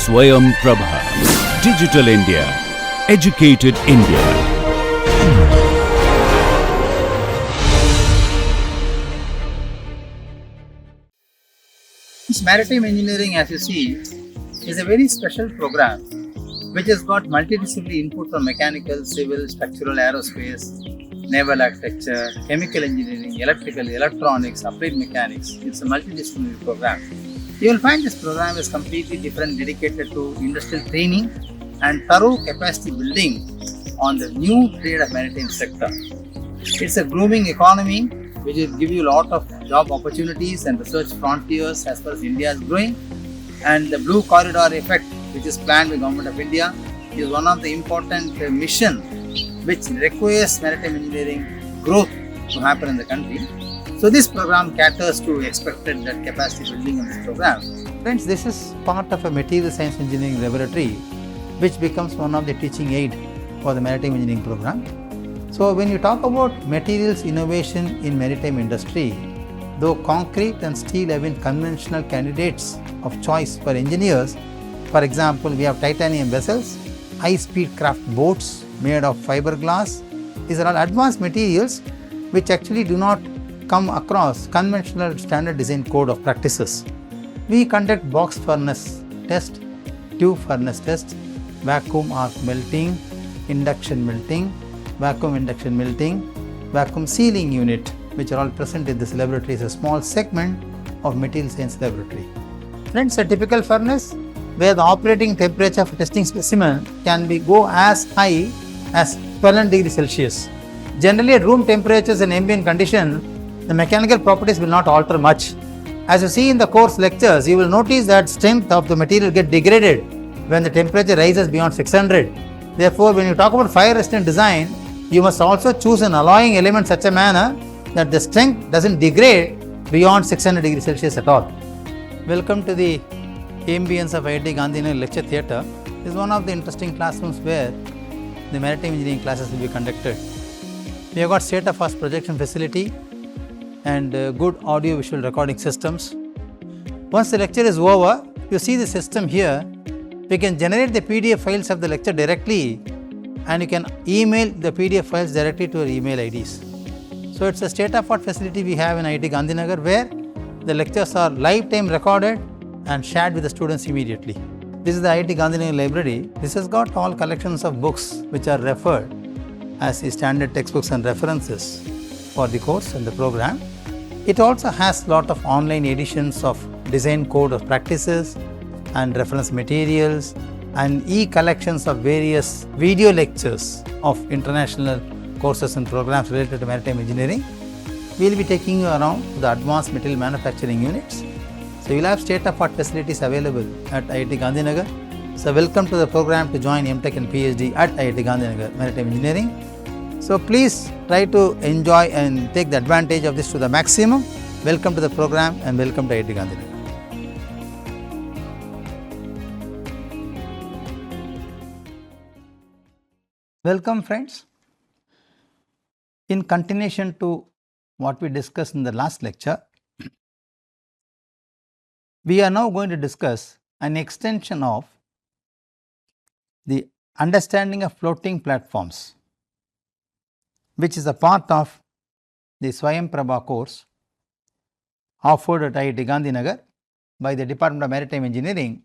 Swayam Prabha. Digital India. Educated India. This maritime engineering, as you see, is a very special program which has got multidisciplinary input from mechanical, civil, structural, aerospace, naval architecture, chemical engineering, electrical, electronics, applied mechanics. It's a multidisciplinary program. You will find this program is completely different, dedicated to industrial training and thorough capacity building on the new trade of maritime sector. It's a grooming economy which will give you a lot of job opportunities and research frontiers as far as India is growing. And the Blue Corridor effect, which is planned by the Government of India, is one of the important mission which requires maritime engineering growth to happen in the country. So this program caters to expected that capacity building in this program. Friends, this is part of a material science engineering laboratory which becomes one of the teaching aid for the maritime engineering program. So when you talk about materials innovation in maritime industry, though concrete and steel have been conventional candidates of choice for engineers, for example, we have titanium vessels, high-speed craft boats made of fiberglass. These are all advanced materials which actually do not come across conventional standard design code of practices. We conduct box furnace test, tube furnace test, vacuum arc melting, induction melting, vacuum induction melting, vacuum sealing unit, which are all present in this laboratory is a small segment of material science laboratory. Friends, a typical furnace where the operating temperature for testing specimen can go as high as 12 degrees Celsius. Generally at room temperatures and ambient condition, the mechanical properties will not alter much. As you see in the course lectures, you will notice that strength of the material get degraded when the temperature rises beyond 600. Therefore, when you talk about fire resistant design, you must also choose an alloying element such a manner that the strength doesn't degrade beyond 600 degrees Celsius at all. Welcome to the ambience of IIT Gandhinagar lecture theatre. This is one of the interesting classrooms where the maritime engineering classes will be conducted. We have got state-of-the-art projection facility and good audio-visual recording systems. Once the lecture is over, you see the system here. We can generate the PDF files of the lecture directly and you can email the PDF files directly to your email IDs. So it's a state-of-the-art facility we have in IIT Gandhinagar where the lectures are lifetime recorded and shared with the students immediately. This is the IIT Gandhinagar library. This has got all collections of books which are referred as the standard textbooks and references for the course and the program. It also has lot of online editions of design code of practices and reference materials and e-collections of various video lectures of international courses and programs related to maritime engineering. We will be taking you around to the advanced material manufacturing units. So you will have state-of-the-art facilities available at IIT Gandhinagar. So welcome to the program to join MTech and PhD at IIT Gandhinagar Maritime Engineering. So please try to enjoy and take the advantage of this to the maximum. Welcome to the program and welcome to IIT Gandhinagar. Welcome friends. In continuation to what we discussed in the last lecture, we are now going to discuss an extension of the understanding of floating platforms, which is a part of the SwayamPrabha course offered at IIT Gandhinagar by the Department of Maritime Engineering.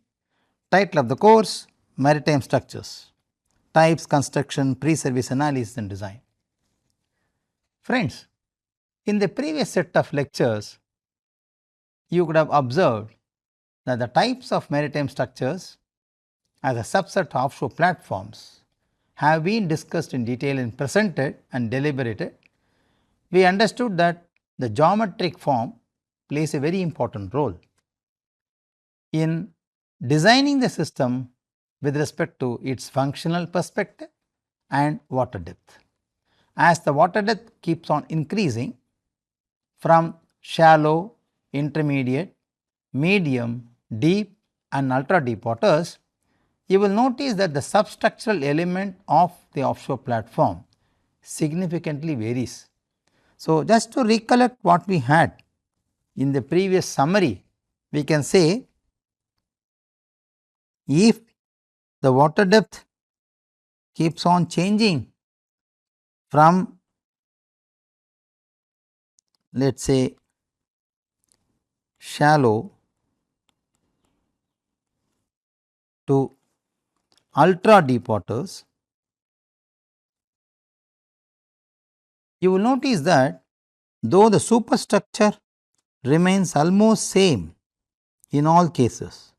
Title of the course: Maritime Structures, Types, Construction, Pre-Service Analysis and Design. Friends, in the previous set of lectures, you could have observed that the types of maritime structures as a subset of offshore platforms have been discussed in detail and presented and deliberated. We understood that the geometric form plays a very important role in designing the system with respect to its functional perspective and water depth. As the water depth keeps on increasing from shallow, intermediate, medium, deep and ultra deep waters, you will notice that the substructural element of the offshore platform significantly varies. So, just to recollect what we had in the previous summary, we can say if the water depth keeps on changing from, let us say, shallow to ultra deep waters, you will notice that though the superstructure remains almost same in all cases,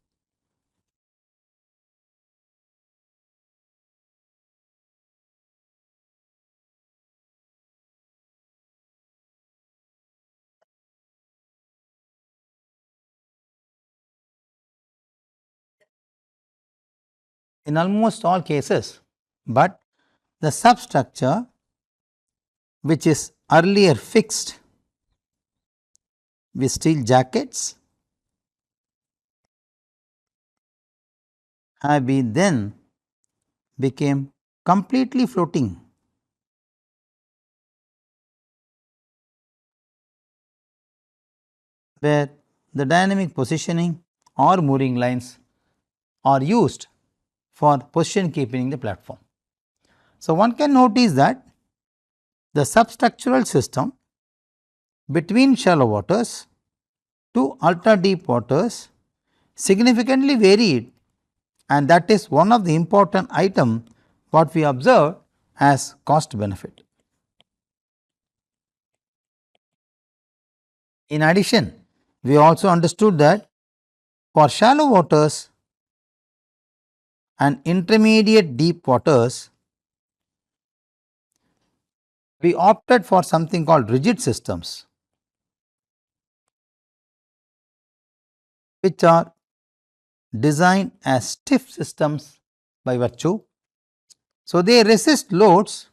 but the substructure which is earlier fixed with steel jackets have been then became completely floating, where the dynamic positioning or mooring lines are used for position keeping in the platform. So, one can notice that the substructural system between shallow waters to ultra deep waters significantly varied, and that is one of the important item what we observe as cost benefit. In addition, we also understood that for shallow waters and intermediate deep waters, we opted for something called rigid systems, which are designed as stiff systems by virtue. So, they resist loads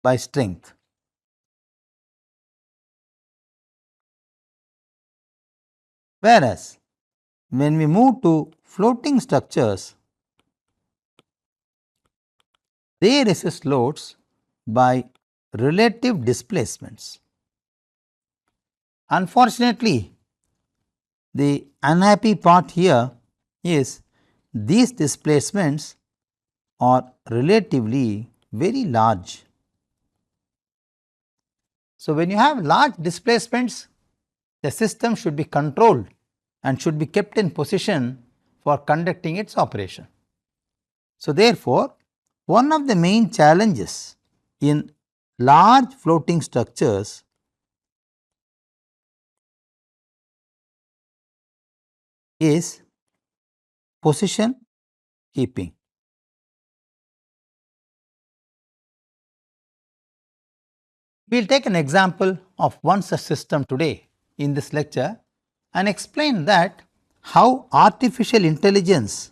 by strength. Whereas, when we move to floating structures, they resist loads by relative displacements. Unfortunately, the unhappy part here is these displacements are relatively very large. So, when you have large displacements, the system should be controlled and should be kept in position for conducting its operation. So, therefore, one of the main challenges in large floating structures is position keeping. We will take an example of one such system today in this lecture and explain that how artificial intelligence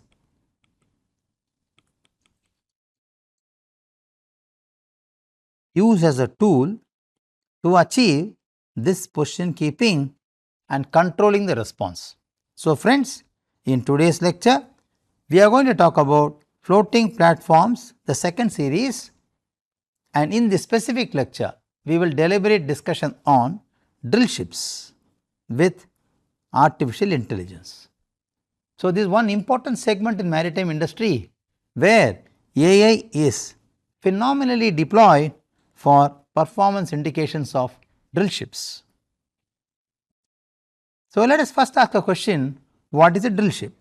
used as a tool to achieve this position keeping and controlling the response. So, friends, in today's lecture, we are going to talk about floating platforms, the second series, and in this specific lecture, we will deliberate discussion on drill ships with artificial intelligence. So, this is one important segment in maritime industry where AI is phenomenally deployed for performance indications of drill ships. So, let us first ask a question, what is a drill ship?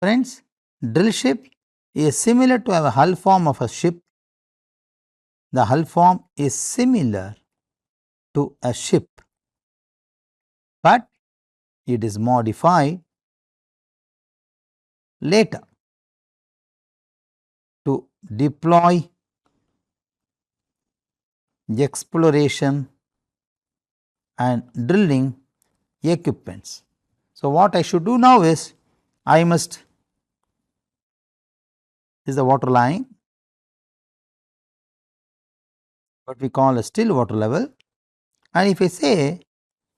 Friends, drill ship is similar to a hull form of a ship. The hull form is similar to a ship, but it is modified later to deploy the exploration and drilling equipments. So, what I should do now is I must, this is the water line, what we call a still water level, and if I say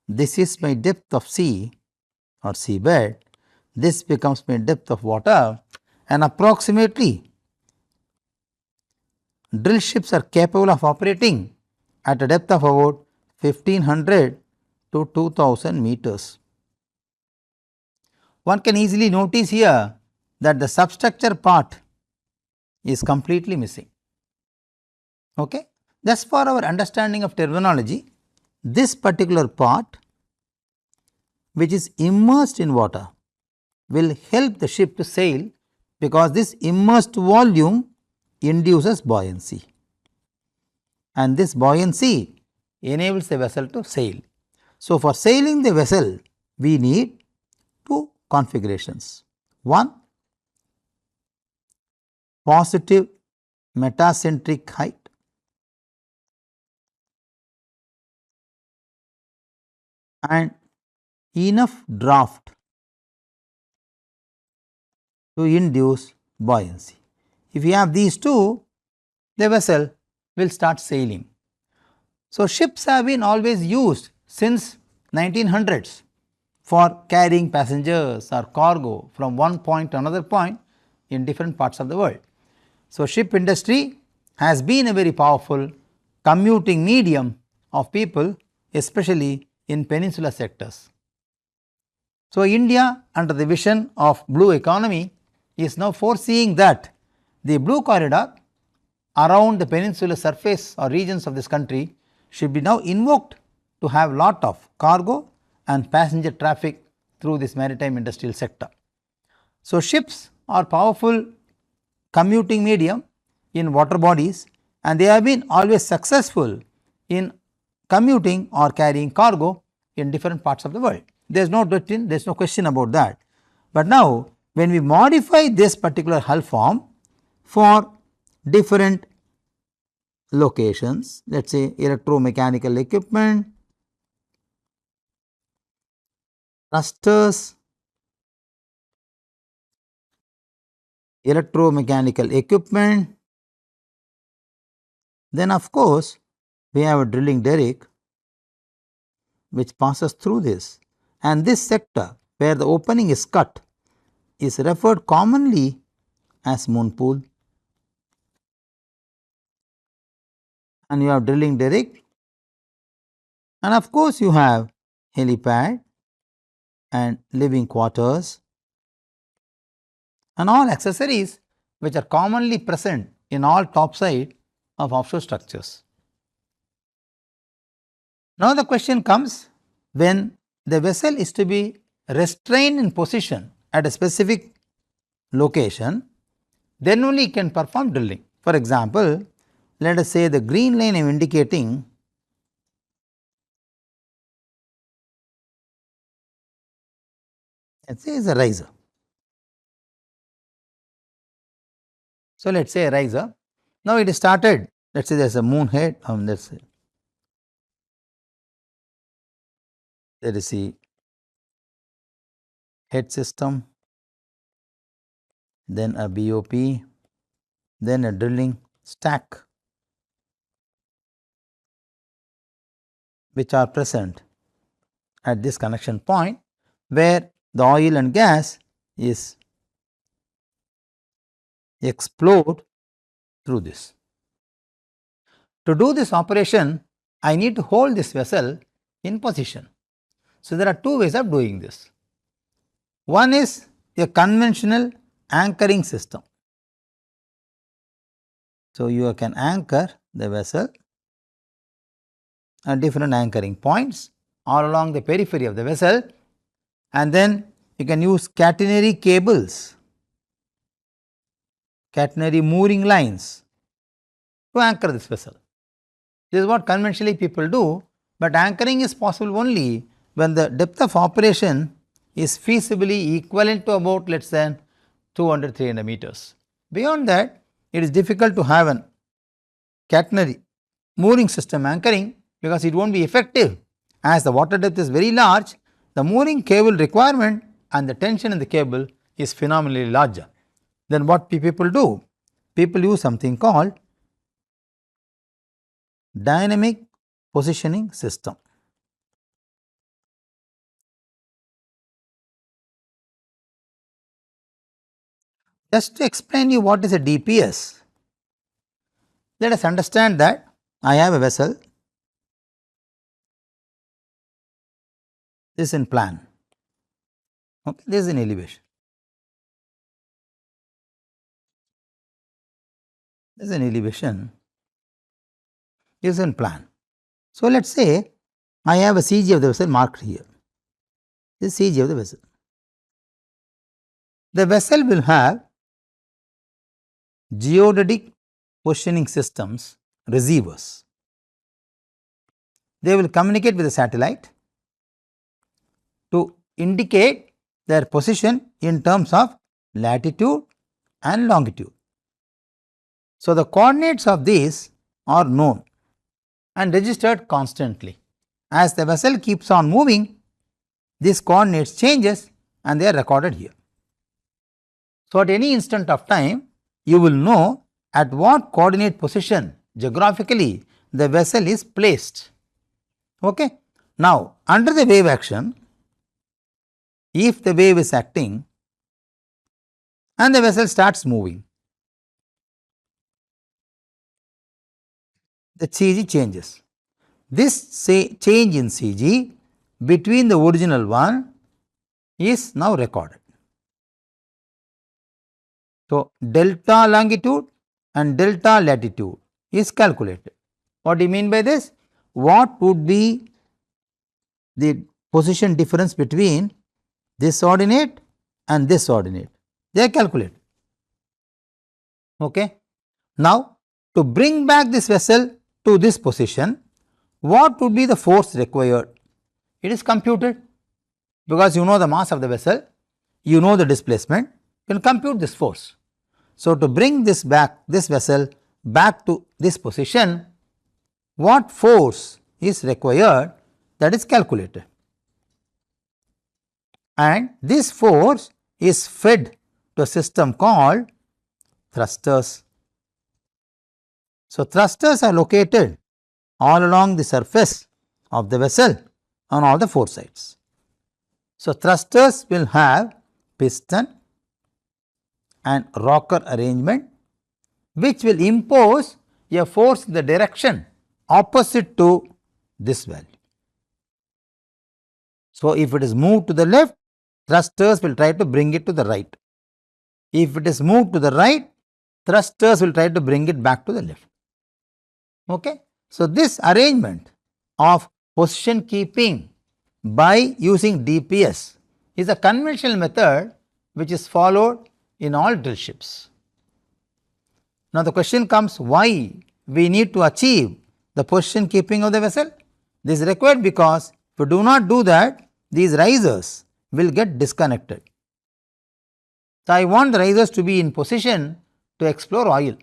this is my depth of sea or seabed, this becomes my depth of water, and approximately drill ships are capable of operating at a depth of about 1500 to 2000 meters. One can easily notice here that the substructure part is completely missing. Okay. Just for our understanding of terminology, this particular part which is immersed in water will help the ship to sail, because this immersed volume induces buoyancy, and this buoyancy enables the vessel to sail. So, for sailing the vessel we need two configurations. One, positive metacentric height, and enough draft to induce buoyancy. If you have these two, the vessel will start sailing. So, ships have been always used since 1900s for carrying passengers or cargo from one point to another point in different parts of the world. So, ship industry has been a very powerful commuting medium of people, especially in peninsular sectors. So, India, under the vision of blue economy, is now foreseeing that the blue corridor around the peninsular surface or regions of this country should be now invoked to have lot of cargo and passenger traffic through this maritime industrial sector. So, ships are powerful commuting medium in water bodies, and they have been always successful in commuting or carrying cargo in different parts of the world. There is no question about that. But now, when we modify this particular hull form for different locations, let us say electromechanical equipment, thrusters, electromechanical equipment, then of course we have a drilling derrick which passes through this, and this sector where the opening is cut is referred commonly as moon pool, and you have drilling derrick, and of course you have helipad and living quarters and all accessories which are commonly present in all topside of offshore structures. Now, the question comes, when the vessel is to be restrained in position at a specific location, then only it can perform drilling. For example, let us say the green line I am indicating let us say is a riser. So, let us say a riser. Now, it is started, let us say there is a moon head, let us say there is a head system, then a BOP, then a drilling stack which are present at this connection point where the oil and gas is explored through this. To do this operation, I need to hold this vessel in position. So, there are two ways of doing this. One is a conventional anchoring system. So, you can anchor the vessel at different anchoring points all along the periphery of the vessel, and then you can use catenary cables, catenary mooring lines to anchor this vessel. This is what conventionally people do, but anchoring is possible only when the depth of operation is feasibly equivalent to about, let us say, 200-300 meters. Beyond that, it is difficult to have an catenary mooring system anchoring, because it will not be effective. As the water depth is very large, the mooring cable requirement and the tension in the cable is phenomenally larger. Then what people do? People use something called dynamic positioning system. Just to explain you what is a DPS, let us understand that I have a vessel this is in plan, okay, this is in elevation, this is in elevation, this is in plan. So, let us say I have a CG of the vessel marked here, this is CG of the vessel. The vessel will have geodetic positioning systems, receivers. They will communicate with the satellite to indicate their position in terms of latitude and longitude. So, the coordinates of these are known and registered constantly. As the vessel keeps on moving, these coordinates changes and they are recorded here. So, at any instant of time, you will know at what coordinate position geographically the vessel is placed. Okay. Now, under the wave action, if the wave is acting and the vessel starts moving, the CG changes. This change in CG between the original one is now recorded. So, delta longitude and delta latitude is calculated. What do you mean by this? What would be the position difference between this ordinate and this ordinate? They are calculated. Okay. Now, to bring back this vessel to this position, what would be the force required? It is computed, because you know the mass of the vessel, you know the displacement, you can compute this force. So, to bring this vessel back to this position, what force is required, that is calculated, and this force is fed to a system called thrusters. So, thrusters are located all along the surface of the vessel on all the four sides. So, thrusters will have piston and rocker arrangement, which will impose a force in the direction opposite to this value. So, if it is moved to the left, thrusters will try to bring it to the right. If it is moved to the right, thrusters will try to bring it back to the left. Okay. So, this arrangement of position keeping by using DPS is a conventional method which is followed in all drill ships. Now, the question comes, why we need to achieve the position keeping of the vessel? This is required because if we do not do that, these risers will get disconnected. So, I want the risers to be in position to explore oil.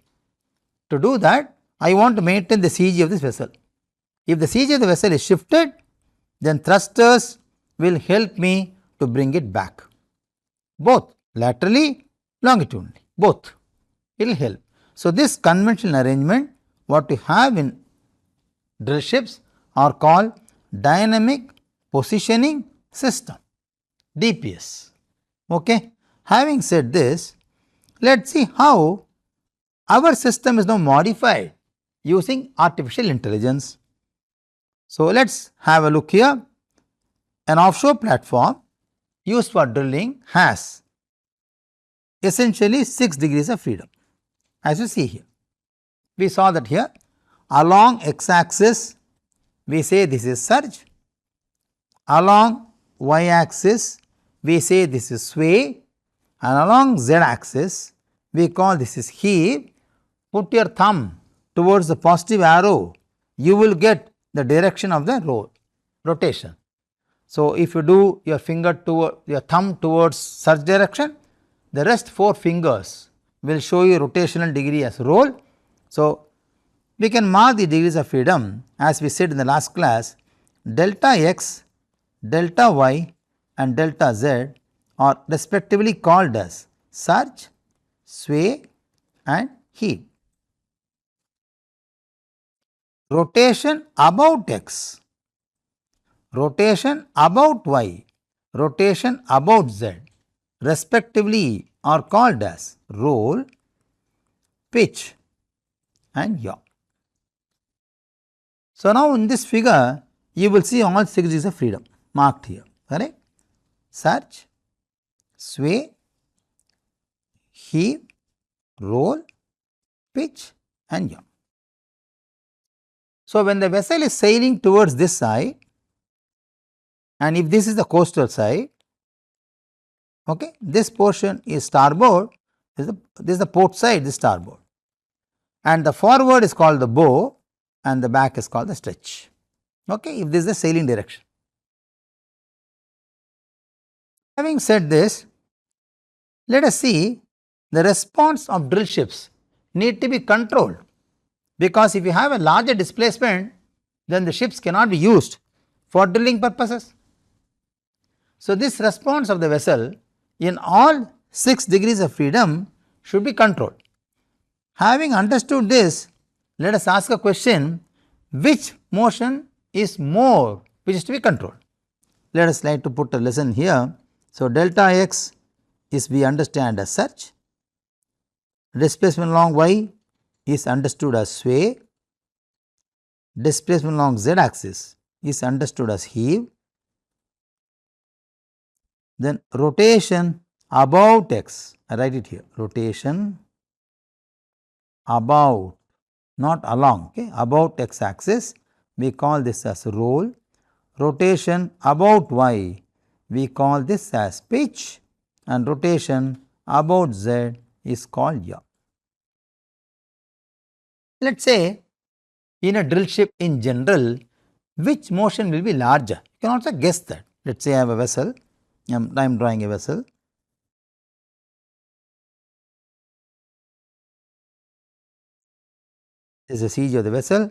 To do that, I want to maintain the CG of this vessel. If the CG of the vessel is shifted, then thrusters will help me to bring it back, both laterally, longitudinally, both, it will help. So, this conventional arrangement what we have in drill ships are called dynamic positioning system, DPS. Okay. Having said this, let us see how our system is now modified using artificial intelligence. So, let us have a look here. An offshore platform used for drilling has essentially 6 degrees of freedom, as you see here. We saw that here along x axis we say this is surge, along y axis we say this is sway, and along z axis we call this is heave. Put your thumb towards the positive arrow, you will get the direction of the rotation. So, if you do your thumb towards surge direction, the rest 4 fingers will show you rotational degree as roll. So, we can mark the degrees of freedom as we said in the last class. Delta x, delta y and delta z are respectively called as surge, sway and heave. Rotation about x, rotation about y, rotation about z respectively are called as roll, pitch and yaw. So, now in this figure you will see all 6 degrees of freedom marked here. correct? Surge, sway, heave, roll, pitch and yaw. So, when the vessel is sailing towards this side, and if this is the coastal side, okay, this portion is starboard, this is the port side, this starboard, and the forward is called the bow and the back is called the stretch, okay, if this is the sailing direction. Having said this, let us see the response of drill ships need to be controlled, because if you have a larger displacement, then the ships cannot be used for drilling purposes. So, this response of the vessel in all 6 degrees of freedom should be controlled. Having understood this, let us ask a question, which motion is more which is to be controlled? Let us like to put a lesson here. So, delta x is we understand as surge, displacement along y is understood as sway, displacement along z axis is understood as heave, then rotation about x, I write it here, rotation about, not along, okay, about x axis, we call this as roll, rotation about y, we call this as pitch, and rotation about z is called yaw. Let us say in a drill ship in general, which motion will be larger? You can also guess that. Let us say I have a vessel, I am drawing a vessel. This is the CG of the vessel.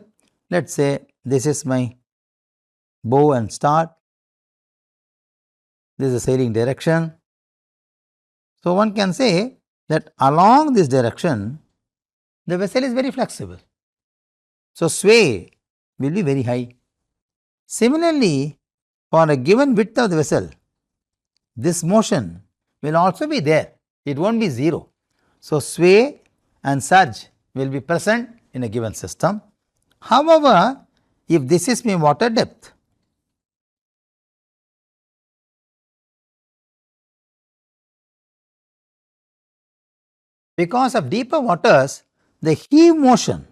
Let us say this is my bow and start, this is the sailing direction. So, one can say that along this direction, the vessel is very flexible. So, sway will be very high. Similarly, for a given width of the vessel, this motion will also be there, it will not be 0. So, sway and surge will be present in a given system. However, if this is my water depth, because of deeper waters, the heave motion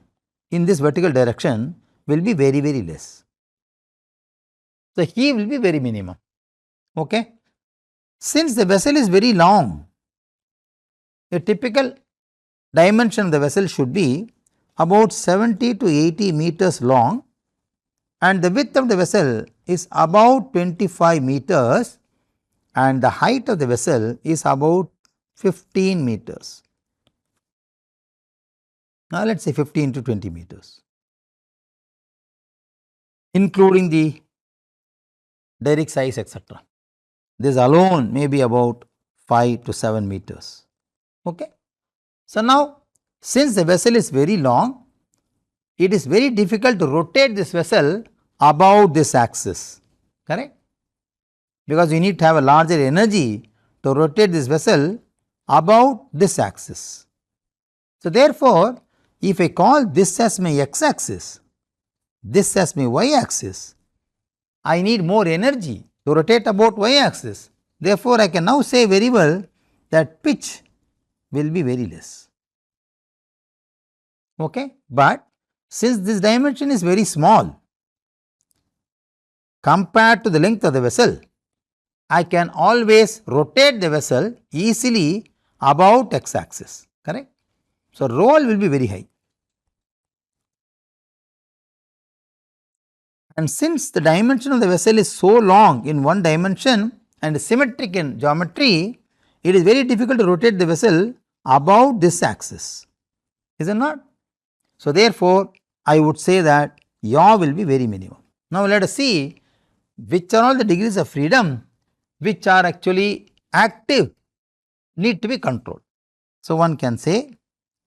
in this vertical direction will be very, very less. The heave will be very minimum. Okay. Since the vessel is very long, a typical dimension of the vessel should be about 70 to 80 meters long, and the width of the vessel is about 25 meters and the height of the vessel is about 15 meters. Now, let us say 15 to 20 meters, including the derrick size, etc. This alone may be about 5 to 7 meters. Okay. So, now since the vessel is very long, it is very difficult to rotate this vessel about this axis, correct, because you need to have a larger energy to rotate this vessel about this axis. So, therefore, if I call this as my x axis, this as my y axis, I need more energy to rotate about y axis. Therefore, I can now say very well that pitch will be very less. Okay. But since this dimension is very small compared to the length of the vessel, I can always rotate the vessel easily about x axis, correct. So, roll will be very high. And since the dimension of the vessel is so long in one dimension and symmetric in geometry, it is very difficult to rotate the vessel about this axis, is it not? So, therefore, I would say that yaw will be very minimum. Now, let us see which are all the degrees of freedom which are actually active, need to be controlled. So, one can say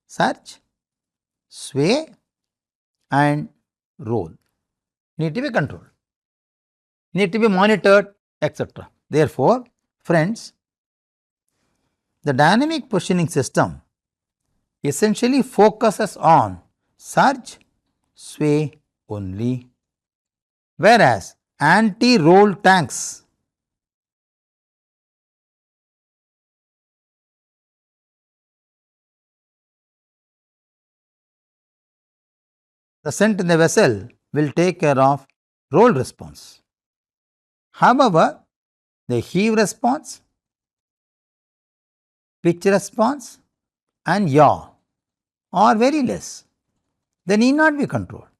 surge, sway and roll need to be controlled, need to be monitored, etc. Therefore, friends, the dynamic positioning system essentially focuses on surge, sway only, whereas anti-roll tanks present in the vessel will take care of roll response. However, the heave response, pitch response and yaw are very less. They need not be controlled.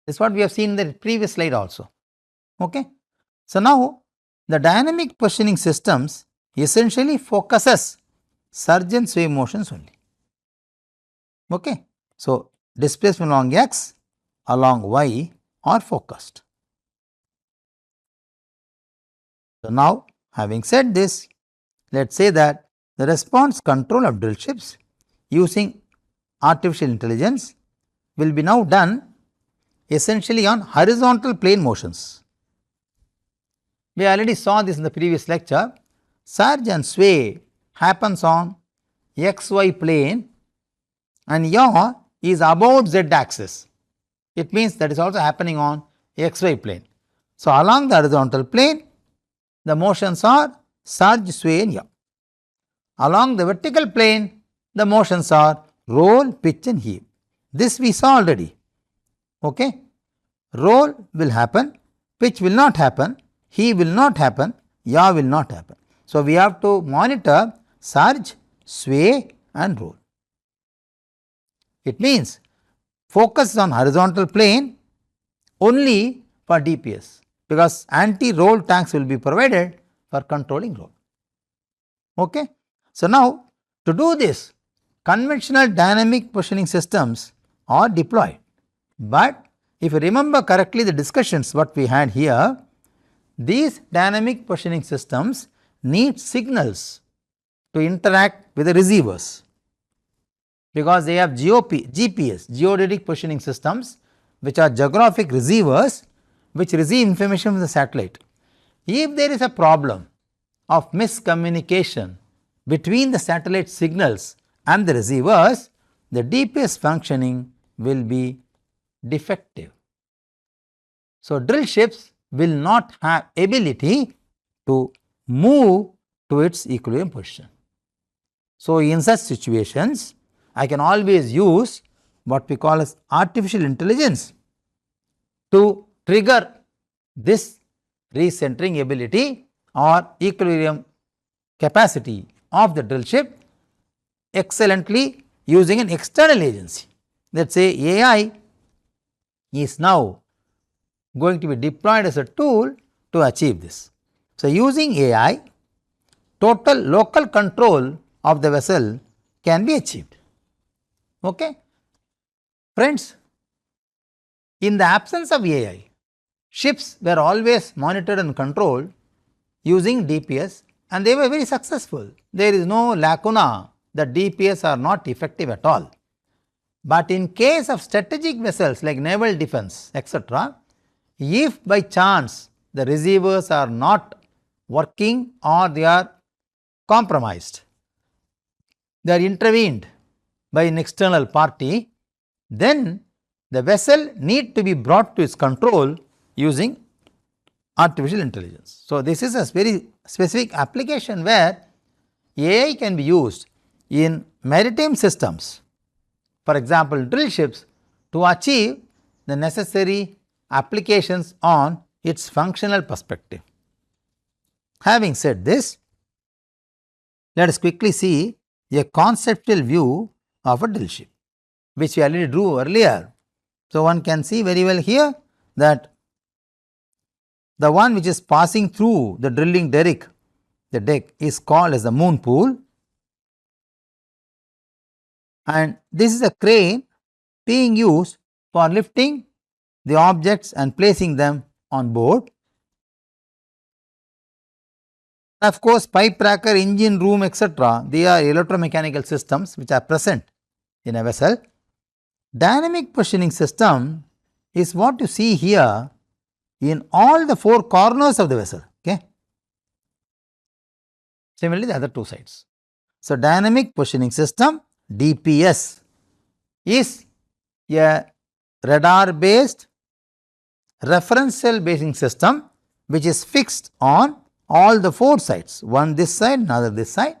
This is what we have seen in the previous slide also. Okay. So, now the dynamic positioning systems essentially focuses surge and sway motions only. Okay. So, displacement along x, along y are focused. So, now having said this, let us say that the response control of drill ships using artificial intelligence will be now done essentially on horizontal plane motions. We already saw this in the previous lecture. Surge and sway happens on xy plane and yaw is about z axis. It means that is also happening on xy plane. So, along the horizontal plane the motions are surge, sway and yaw. Along the vertical plane the motions are roll, pitch and heave. This we saw already. Okay. Roll will happen, pitch will not happen, heave will not happen, yaw will not happen. So, we have to monitor surge, sway and roll. It means focus on horizontal plane only for DPS, because anti-roll tanks will be provided for controlling roll. Okay. So, now to do this, conventional dynamic positioning systems are deployed, but if you remember correctly the discussions what we had here, these dynamic positioning systems need signals to interact with the receivers, because they have GPS, geodetic positioning systems, which are geographic receivers which receive information from the satellite. If there is a problem of miscommunication between the satellite signals and the receivers, the DPS functioning will be defective. So, drill ships will not have ability to move to its equilibrium position. So, in such situations I can always use what we call as artificial intelligence to trigger this recentering ability or equilibrium capacity of the drill ship excellently using an external agency. Let us say AI is now going to be deployed as a tool to achieve this. So, using AI, total local control of the vessel can be achieved. Okay. Friends, in the absence of AI, ships were always monitored and controlled using DPS and they were very successful. There is no lacuna that DPS are not effective at all. But in case of strategic vessels like naval defense etc., if by chance the receivers are not working or they are compromised, they are intervened by an external party, then the vessel need to be brought to its control using artificial intelligence. So, this is a very specific application where AI can be used in maritime systems, for example drill ships, to achieve the necessary applications on its functional perspective. Having said this, let us quickly see a conceptual view of a drill ship, which we already drew earlier. So, one can see very well here that the one which is passing through the drilling derrick, the deck, is called as the moon pool, and this is a crane being used for lifting the objects and placing them on board. Of course, pipe tracker, engine room etc., they are electromechanical systems which are present in a vessel. Dynamic positioning system is what you see here in all the four corners of the vessel. Okay. Similarly, the other two sides. So, dynamic positioning system DPS is a radar based referential basing system which is fixed on all the four sides, one this side, another this side,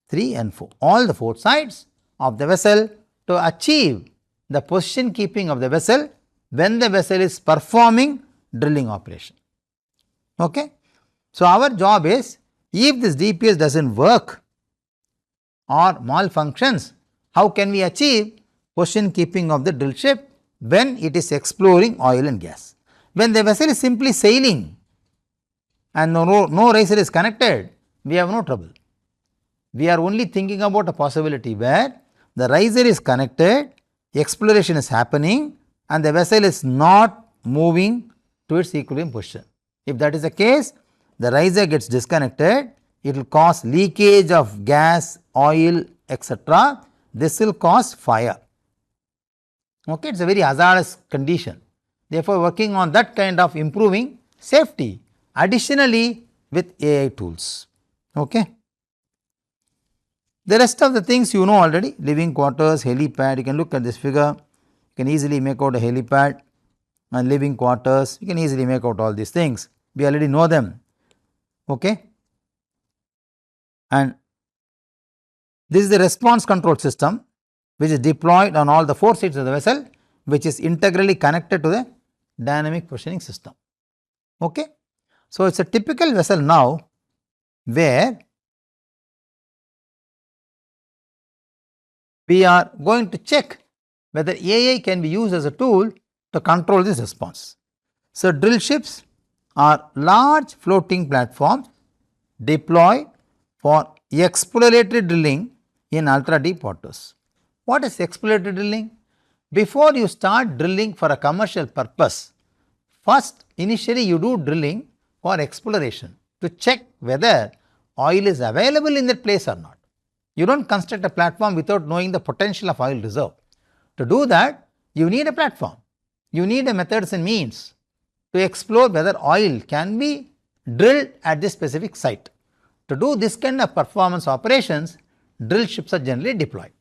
3 and 4, all the 4 sides of the vessel to achieve the position keeping of the vessel when the vessel is performing drilling operation. Okay. So, our job is, if this DPS does not work or malfunctions, how can we achieve position keeping of the drill ship when it is exploring oil and gas? When the vessel is simply sailing and no riser is connected, we have no trouble. We are only thinking about a possibility where the riser is connected, exploration is happening and the vessel is not moving to its equilibrium position. If that is the case, the riser gets disconnected, it will cause leakage of gas, oil, etc. This will cause fire. Okay, it is a very hazardous condition. Therefore, working on that kind of improving safety additionally with AI tools. Okay. The rest of the things you know already, living quarters, helipad, you can look at this figure, you can easily make out a helipad and living quarters, you can easily make out all these things, we already know them. Okay. And this is the response control system which is deployed on all the 4 sides of the vessel, which is integrally connected to the dynamic positioning system. Okay. So, it is a typical vessel now where we are going to check whether AI can be used as a tool to control this response. So, drill ships are large floating platforms deployed for exploratory drilling in ultra deep waters. What is exploratory drilling? Before you start drilling for a commercial purpose, first initially you do drilling for exploration to check whether oil is available in that place or not. You do not construct a platform without knowing the potential of oil reserve. To do that, you need a platform, you need a methods and means to explore whether oil can be drilled at this specific site. To do this kind of performance operations, drill ships are generally deployed.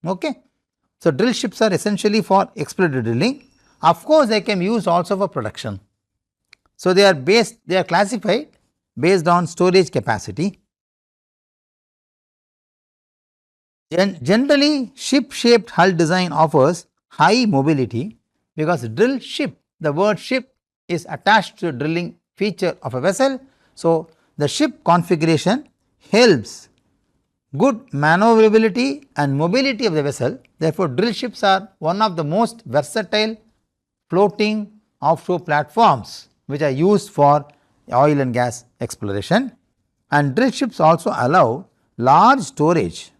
Okay. So, drill ships are essentially for exploratory drilling. Of course, they can be used also for production. So, they are classified based on storage capacity. Generally, ship shaped hull design offers high mobility because drill ship, the word ship is attached to the drilling feature of a vessel. So, the ship configuration helps good maneuverability and mobility of the vessel. Therefore, drill ships are one of the most versatile floating offshore platforms which are used for oil and gas exploration, and drill ships also allow large storage,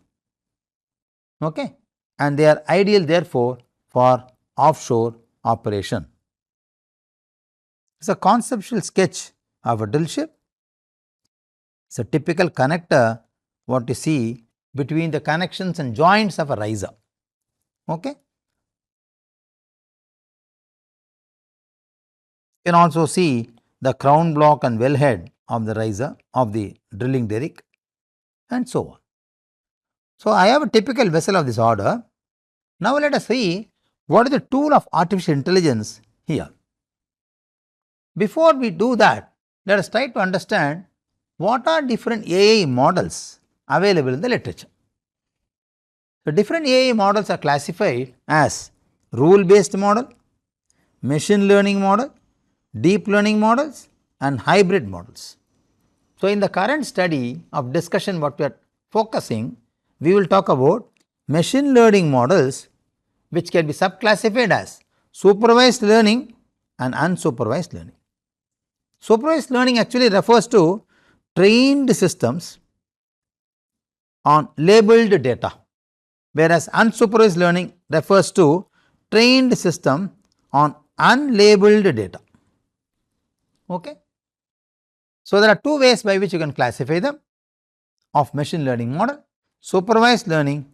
okay, and they are ideal therefore for offshore operation. It is a conceptual sketch of a drill ship. It is a typical connector what you see between the connections and joints of a riser. Okay. You can also see the crown block and wellhead of the riser of the drilling derrick and so on. So, I have a typical vessel of this order. Now, let us see what is the tool of artificial intelligence here. Before we do that, let us try to understand what are different AI models available in the literature. The different AI models are classified as rule based model, machine learning model, deep learning models and hybrid models. So, in the current study of discussion what we are focusing, we will talk about machine learning models which can be subclassified as supervised learning and unsupervised learning. Supervised learning actually refers to trained systems on labeled data, whereas unsupervised learning refers to trained system on unlabeled data. Okay. So, there are two ways by which you can classify them of machine learning model: supervised learning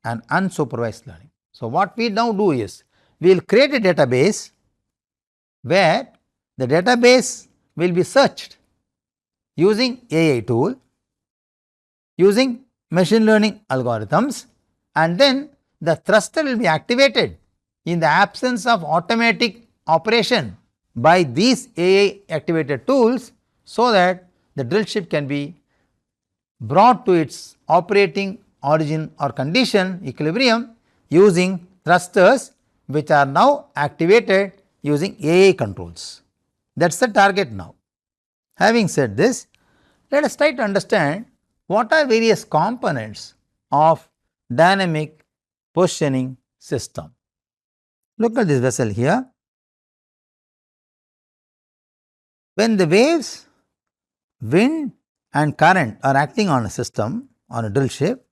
and unsupervised learning. So, what we now do is, we will create a database where the database will be searched using AI tool, using machine learning algorithms, and then the thruster will be activated in the absence of automatic operation by these AI activated tools, so that the drill ship can be brought to its operating origin or condition equilibrium using thrusters which are now activated using AI controls. That is the target now. Having said this, let us try to understand what are various components of dynamic positioning system. Look at this vessel here. When the waves, wind and current are acting on a system, on a drill ship,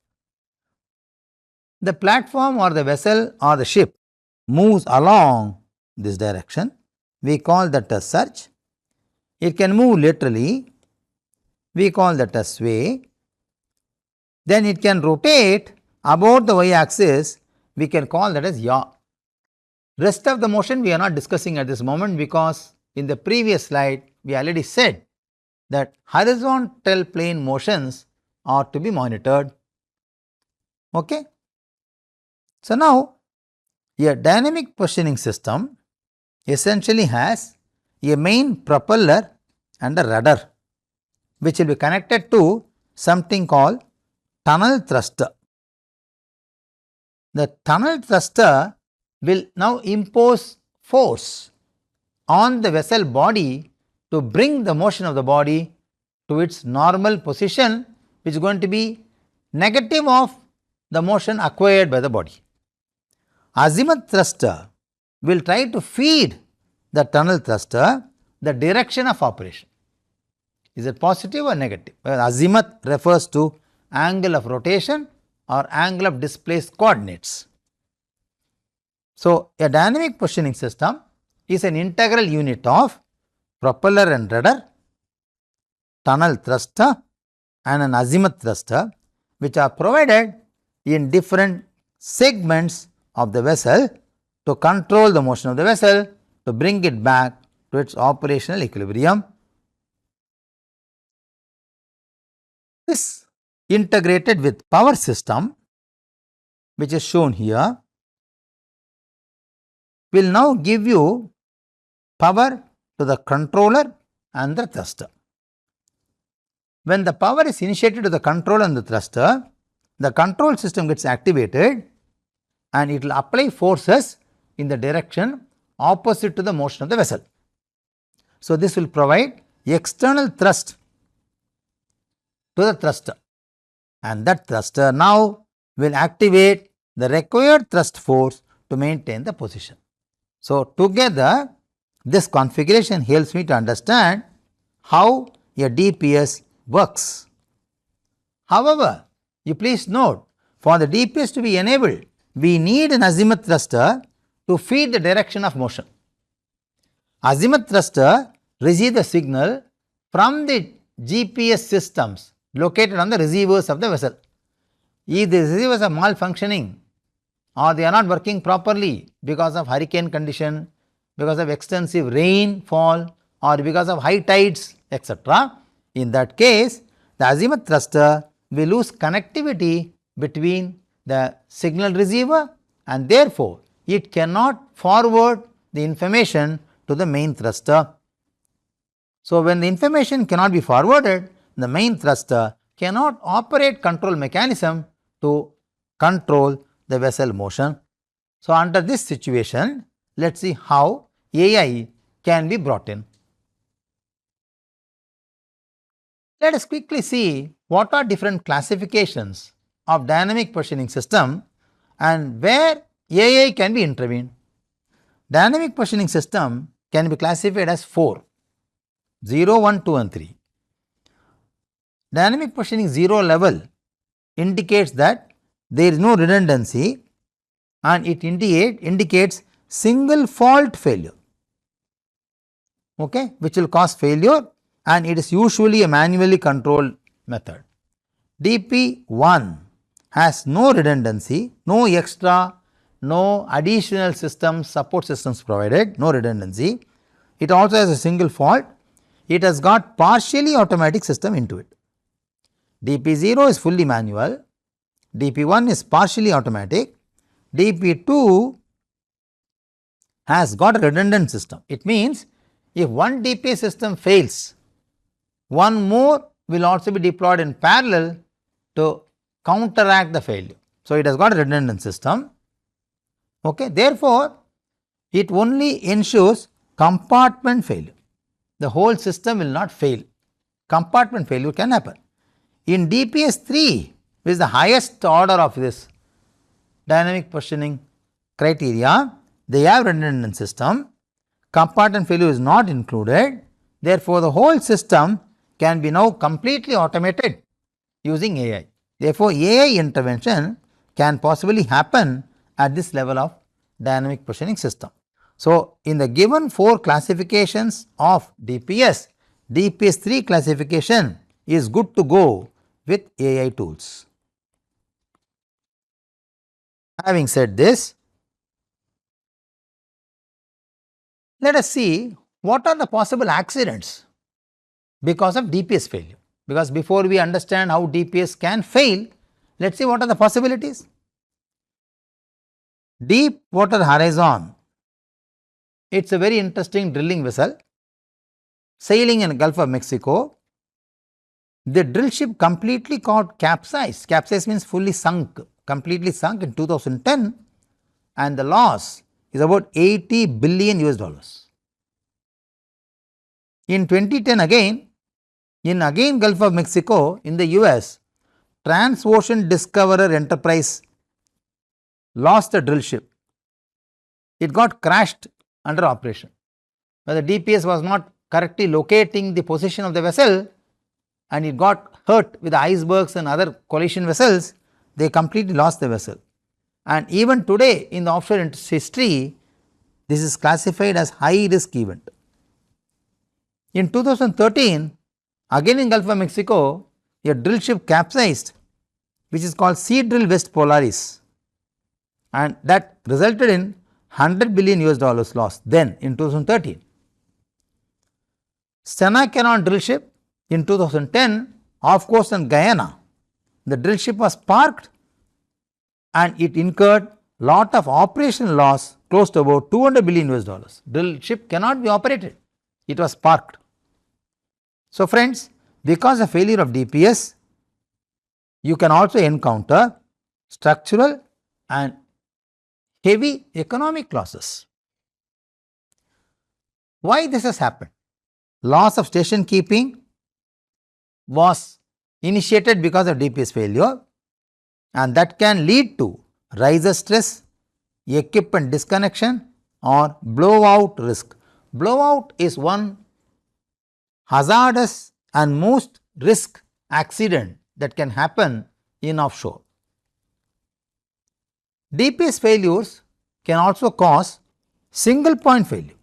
the platform or the vessel or the ship moves along this direction. We call that a surge. It can move laterally. We call that a sway. Then it can rotate about the y axis. We can call that as yaw. Rest of the motion we are not discussing at this moment, because in the previous slide we already said that horizontal plane motions are to be monitored. Okay. So, now a dynamic positioning system essentially has a main propeller and a rudder, which will be connected to something called tunnel thruster. The tunnel thruster will now impose force on the vessel body to bring the motion of the body to its normal position, which is going to be negative of the motion acquired by the body. Azimuth thruster will try to feed the tunnel thruster the direction of operation. Is it positive or negative? Well, azimuth refers to angle of rotation or angle of displaced coordinates. So, a dynamic positioning system is an integral unit of propeller and rudder, tunnel thruster and an azimuth thruster, which are provided in different segments of the vessel to control the motion of the vessel, to bring it back to its operational equilibrium. This integrated with power system, which is shown here, will now give you power to the controller and the thruster. When the power is initiated to the controller and the thruster, the control system gets activated and it will apply forces in the direction opposite to the motion of the vessel. So, this will provide external thrust to the thruster, and that thruster now will activate the required thrust force to maintain the position. So, together this configuration helps me to understand how a DPS works. However, you please note, for the DPS to be enabled, we need an azimuth thruster to feed the direction of motion. Azimuth thruster receives the signal from the GPS systems located on the receivers of the vessel. If the receivers are malfunctioning or they are not working properly because of hurricane condition, because of extensive rainfall or because of high tides, etc., in that case the azimuth thruster will lose connectivity between the signal receiver and therefore it cannot forward the information to the main thruster. So, when the information cannot be forwarded, the main thruster cannot operate control mechanism to control the vessel motion. So, under this situation, let us see how AI can be brought in. Let us quickly see what are different classifications of dynamic positioning system and where AI can be intervened. Dynamic positioning system can be classified as 4: 0, 1, 2 and 3. Dynamic positioning 0 level indicates that there is no redundancy and it indicates single fault failure, okay, which will cause failure, and it is usually a manually controlled method. DP1 has no redundancy, no extra, no additional systems, support systems provided, no redundancy. It also has a single fault. It has got partially automatic system into it. DP0 is fully manual, DP1 is partially automatic, DP2 has got a redundant system. It means if one DP system fails, one more will also be deployed in parallel to counteract the failure. So, it has got a redundant system. Okay. Therefore, it only ensures compartment failure. The whole system will not fail. Compartment failure can happen. In DPS 3, which is the highest order of this dynamic positioning criteria, they have redundant system. Compartment failure is not included. Therefore, the whole system can be now completely automated using AI. Therefore, AI intervention can possibly happen at this level of dynamic positioning system. So, in the given 4 classifications of DPS, DPS 3 classification is good to go with AI tools. Having said this, let us see what are the possible accidents because of DPS failure. Because before we understand how DPS can fail, let us see what are the possibilities. Deep water horizon, it is a very interesting drilling vessel sailing in the Gulf of Mexico. The drill ship completely got capsized. Capsized means fully sunk, completely sunk in 2010, and the loss is about 80 billion US dollars. In 2010 again, in Gulf of Mexico in the US, Transocean Discoverer Enterprise lost the drill ship. It got crashed under operation. But the DPS was not correctly locating the position of the vessel, and it got hurt with the icebergs and other collision vessels. They completely lost the vessel. And even today in the offshore history, this is classified as high risk event. In 2013, again in Gulf of Mexico, a drill ship capsized, which is called Sea Drill West Polaris, and that resulted in 100 billion US dollars loss then in 2013. Chandrasekaran drill ship in 2010 off course in Guyana, the drill ship was parked and it incurred lot of operational loss close to about 200 billion US dollars. Drill ship cannot be operated, it was parked. So, friends, because of failure of DPS, you can also encounter structural and heavy economic losses. Why this has happened? Loss of station keeping was initiated because of DPS failure, and that can lead to riser stress, equipment disconnection or blowout risk. Blowout is one hazardous and most risk accident that can happen in offshore. DPS failures can also cause single point failure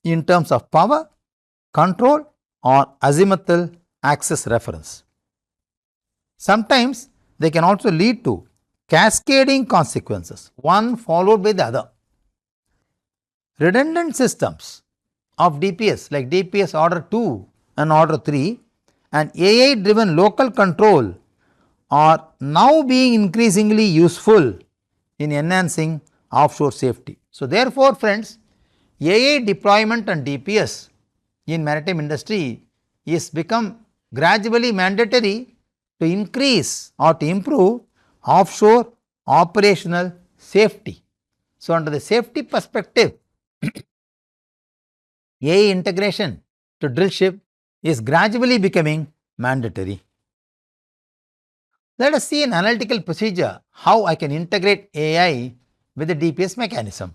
in terms of power, control or azimuthal axis reference. Sometimes they can also lead to cascading consequences, one followed by the other. Redundant systems of DPS like DPS order 2 and order 3 and AI driven local control are now being increasingly useful in enhancing offshore safety. So, therefore, friends, AI deployment and DPS in maritime industry is become gradually mandatory to increase or to improve offshore operational safety. So, under the safety perspective, AI integration to drill ship is gradually becoming mandatory. Let us see an analytical procedure how I can integrate AI with the DPS mechanism.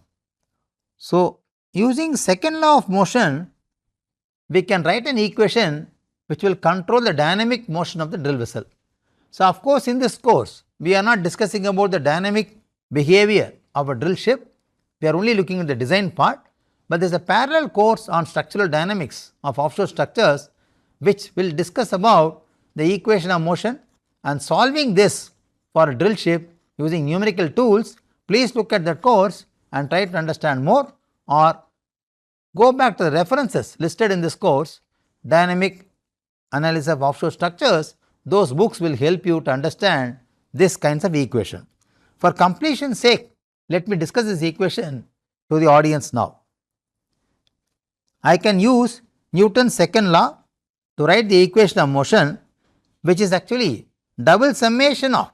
So, using second law of motion, we can write an equation which will control the dynamic motion of the drill vessel. So, of course, in this course, we are not discussing about the dynamic behavior of a drill ship, we are only looking at the design part, but there is a parallel course on structural dynamics of offshore structures which will discuss about the equation of motion and solving this for a drill ship using numerical tools. Please look at that course and try to understand more, or go back to the references listed in this course, Dynamic Analysis of Offshore Structures. Those books will help you to understand this kinds of equation. For completion's sake, let me discuss this equation to the audience now. I can use Newton's second law to write the equation of motion, which is actually double summation of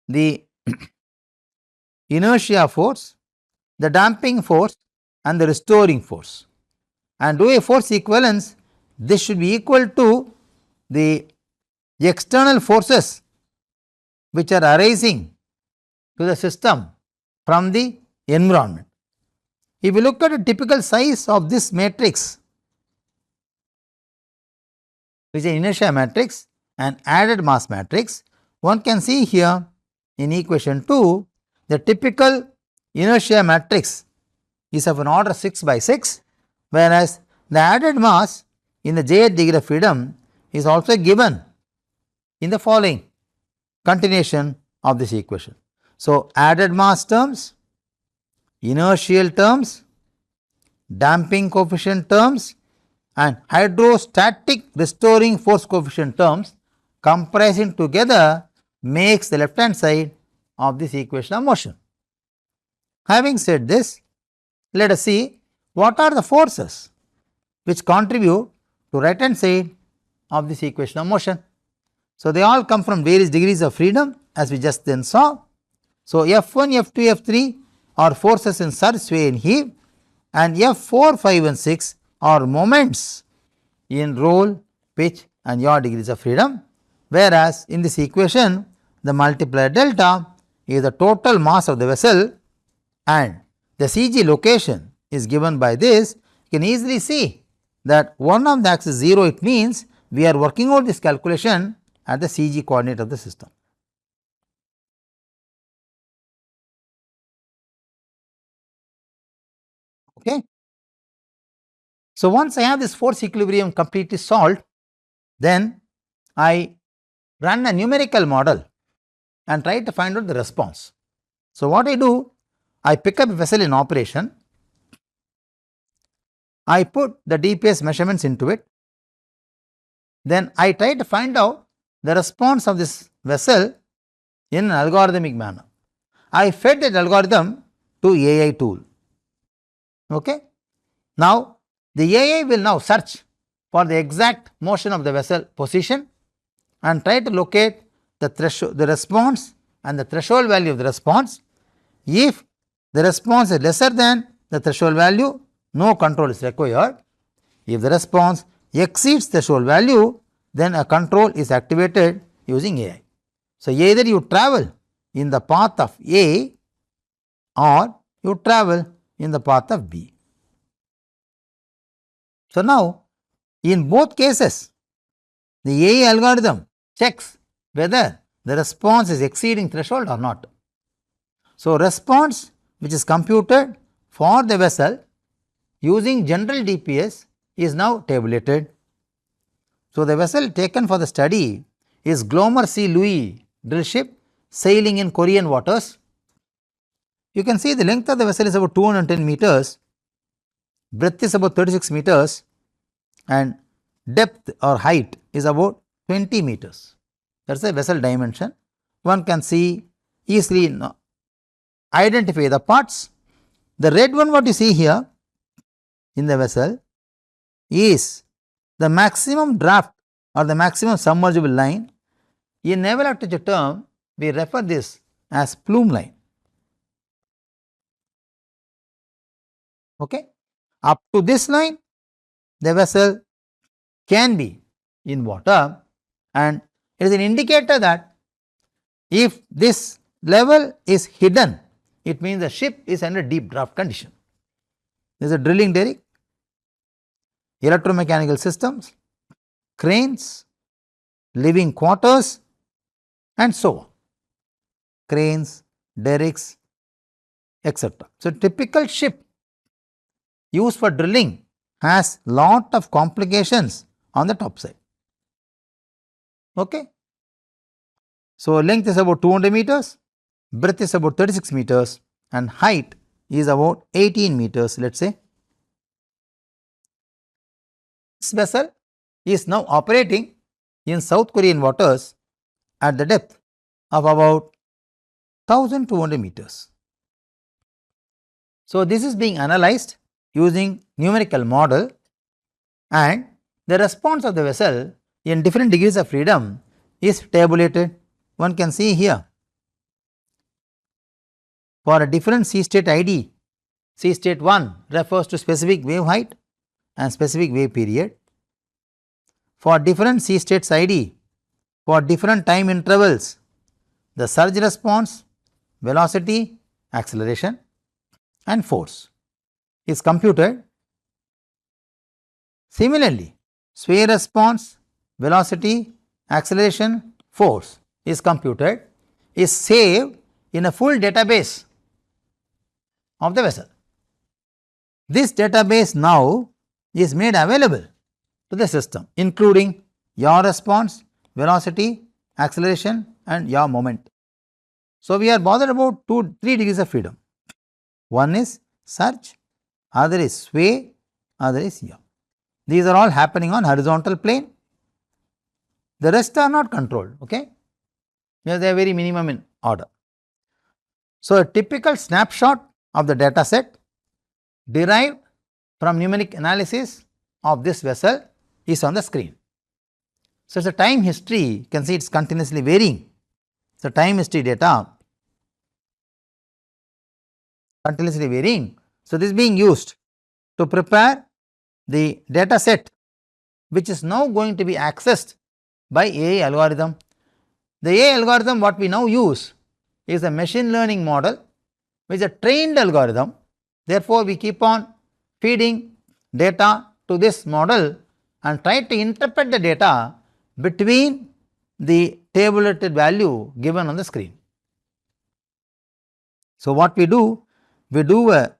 the inertia force, the damping force and the restoring force, and do a force equivalence. This should be equal to the external forces which are arising to the system from the environment. If you look at a typical size of this matrix, which is an inertia matrix and added mass matrix, one can see here in equation 2 the typical inertia matrix is of an order 6 by 6, whereas the added mass in the jth degree of freedom is also given in the following continuation of this equation. So, added mass terms, inertial terms, damping coefficient terms and hydrostatic restoring force coefficient terms comprising together makes the left hand side of this equation of motion. Having said this, let us see what are the forces which contribute to right hand side of this equation of motion. So, they all come from various degrees of freedom as we just then saw. So, F1, F2, F3 are forces in surge, sway and heave, and F4, 5 and 6 are moments in roll, pitch and yaw degrees of freedom, whereas in this equation the multiplier delta is the total mass of the vessel and the CG location is given by this. You can easily see that one of the axis 0, it means we are working out this calculation at the CG coordinate of the system. Okay. So, once I have this force equilibrium completely solved, then I run a numerical model and try to find out the response. So, what I do, I pick up a vessel in operation, I put the DPS measurements into it, then I try to find out the response of this vessel in an algorithmic manner. I fed that algorithm to AI tool. Okay. Now, the AI will now search for the exact motion of the vessel position and try to locate the threshold, the response and the threshold value of the response. If the response is lesser than the threshold value, no control is required. If the response exceeds threshold value, then a control is activated using AI. So, either you travel in the path of A or you travel in the path of B. So, now in both cases the AI algorithm checks whether the response is exceeding threshold or not. So, response which is computed for the vessel using general DPS is now tabulated. So, the vessel taken for the study is Glomer C. Louis drill ship sailing in Korean waters. You can see the length of the vessel is about 210 meters, breadth is about 36 meters and depth or height is about 20 meters. That is the vessel dimension. One can see easily identify the parts. The red one what you see here in the vessel is the maximum draft or the maximum submergible line. In naval architecture term, we refer this as plume line. Okay. Up to this line, the vessel can be in water, and it is an indicator that if this level is hidden, it means the ship is under deep draft condition. There is a drilling derrick, electromechanical systems, cranes, living quarters and so on, cranes, derricks, etc. So, typical ship used for drilling has lot of complications on the top side. Okay. So, length is about 200 meters, breadth is about 36 meters and height is about 18 meters, let us say. This vessel is now operating in South Korean waters at the depth of about 1200 meters. So, this is being analyzed using numerical model, and the response of the vessel in different degrees of freedom is tabulated. One can see here. For a different sea state ID, sea state 1 refers to specific wave height and specific wave period. For different sea states ID, for different time intervals, the surge response, velocity, acceleration and force is computed. Similarly, sway response, velocity, acceleration, force is computed, is saved in a full database of the vessel. This database now is made available to the system, including yaw response, velocity, acceleration and yaw moment. So, we are bothered about 3 degrees of freedom. One is surge, other is sway, other is yaw. These are all happening on horizontal plane. The rest are not controlled, okay? They are very minimum in order. So, a typical snapshot of the data set derived from numeric analysis of this vessel is on the screen. So, it is a time history, you can see it is continuously varying. So, time history data continuously varying. So, this is being used to prepare the data set which is now going to be accessed by AI algorithm. The AI algorithm what we now use is a machine learning model which is a trained algorithm. Therefore, we keep on feeding data to this model and try to interpret the data between the tabulated value given on the screen. So, what we do a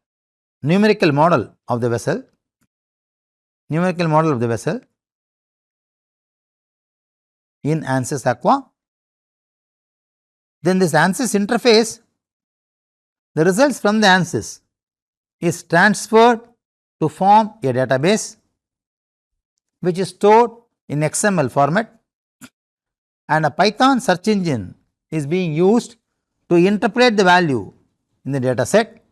numerical model of the vessel, in ANSYS Aqua. Then this ANSYS interface, the results from the ANSYS is transferred to form a database which is stored in XML format, and a Python search engine is being used to interpret the value in the data set,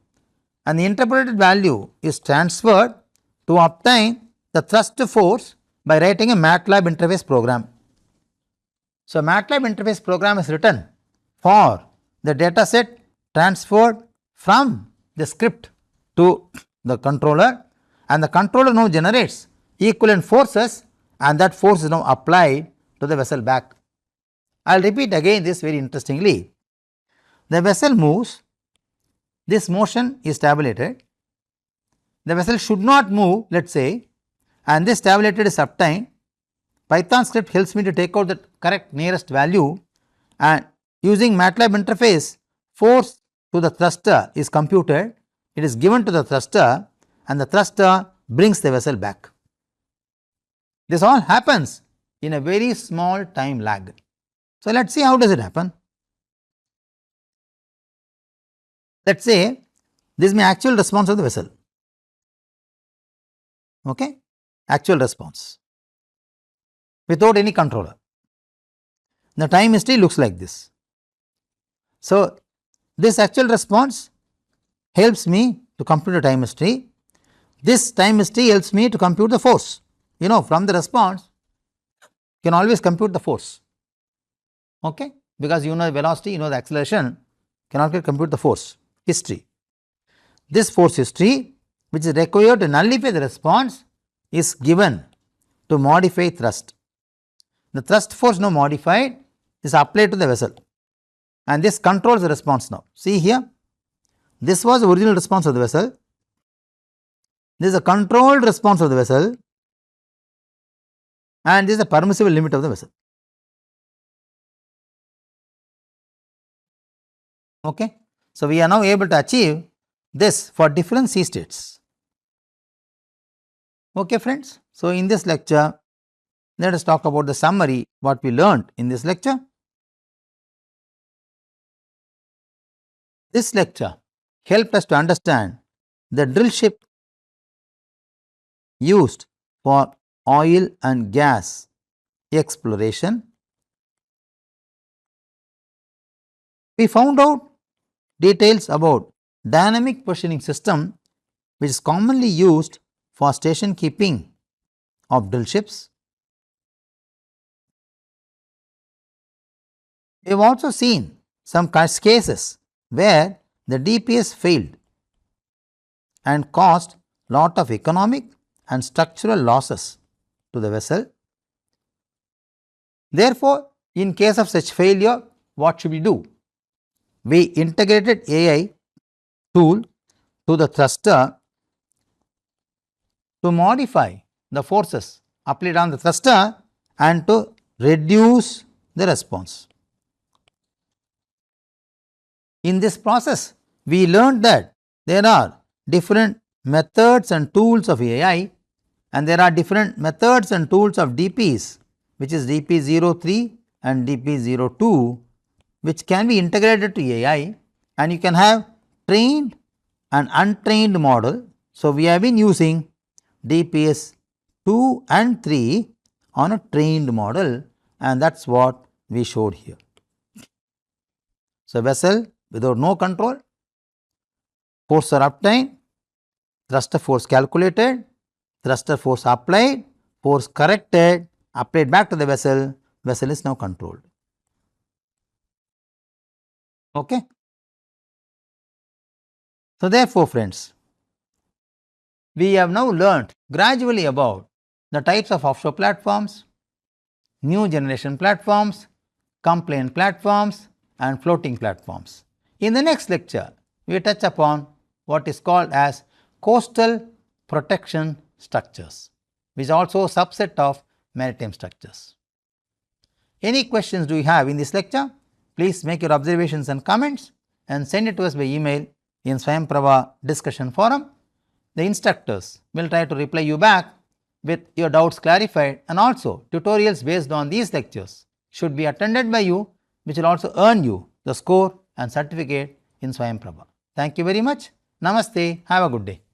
and the interpreted value is transferred to obtain the thrust force by writing a MATLAB interface program. So, MATLAB interface program is written for the data set transferred from the script to the controller, and the controller now generates equivalent forces, and that force is now applied to the vessel back. I will repeat again this very interestingly. The vessel moves, this motion is tabulated, the vessel should not move, let us say, and this tabulated is obtained. Python script helps me to take out the correct nearest value, and using MATLAB interface, force to the thruster is computed, it is given to the thruster, and the thruster brings the vessel back. This all happens in a very small time lag. So, let us see how does it happen. Let us say this is my actual response of the vessel, okay, actual response without any controller. The time history looks like this. So, this actual response helps me to compute the time history. This time history helps me to compute the force. You know, from the response you can always compute the force, okay, because you know the velocity, you know the acceleration, cannot compute the force history. This force history which is required to nullify the response is given to modify thrust. The thrust force now modified is applied to the vessel, and this controls the response now. See here, this was the original response of the vessel, this is a controlled response of the vessel, and this is the permissible limit of the vessel. Okay. So, we are now able to achieve this for different sea states. Okay, friends. So, in this lecture, let us talk about the summary what we learned in this lecture. This lecture helped us to understand the drill ship used for oil and gas exploration. We found out details about dynamic positioning system which is commonly used for station keeping of drill ships. We have also seen some cases where the DPS failed and caused lot of economic and structural losses to the vessel. Therefore, in case of such failure, what should we do? We integrated AI tool to the thruster to modify the forces applied on the thruster and to reduce the response. In this process, we learned that there are different methods and tools of AI and there are different methods and tools of DPs, which is DP03 and DP02, which can be integrated to AI, and you can have trained and untrained model. So, we have been using DPS 2 and 3 on a trained model, and that is what we showed here. So, vessel without no control, force are obtained, thruster force calculated, thruster force applied, force corrected, applied back to the vessel, vessel is now controlled. Okay. So, therefore, friends, we have now learnt gradually about the types of offshore platforms, new generation platforms, compliant platforms and floating platforms. In the next lecture, we touch upon what is called as coastal protection structures, which is also a subset of maritime structures. Any questions do you have in this lecture? Please make your observations and comments and send it to us by email in SwayamPrabha discussion forum. The instructors will try to reply you back with your doubts clarified, and also tutorials based on these lectures should be attended by you, which will also earn you the score and certificate in SwayamPrabha. Thank you very much. Namaste. Have a good day.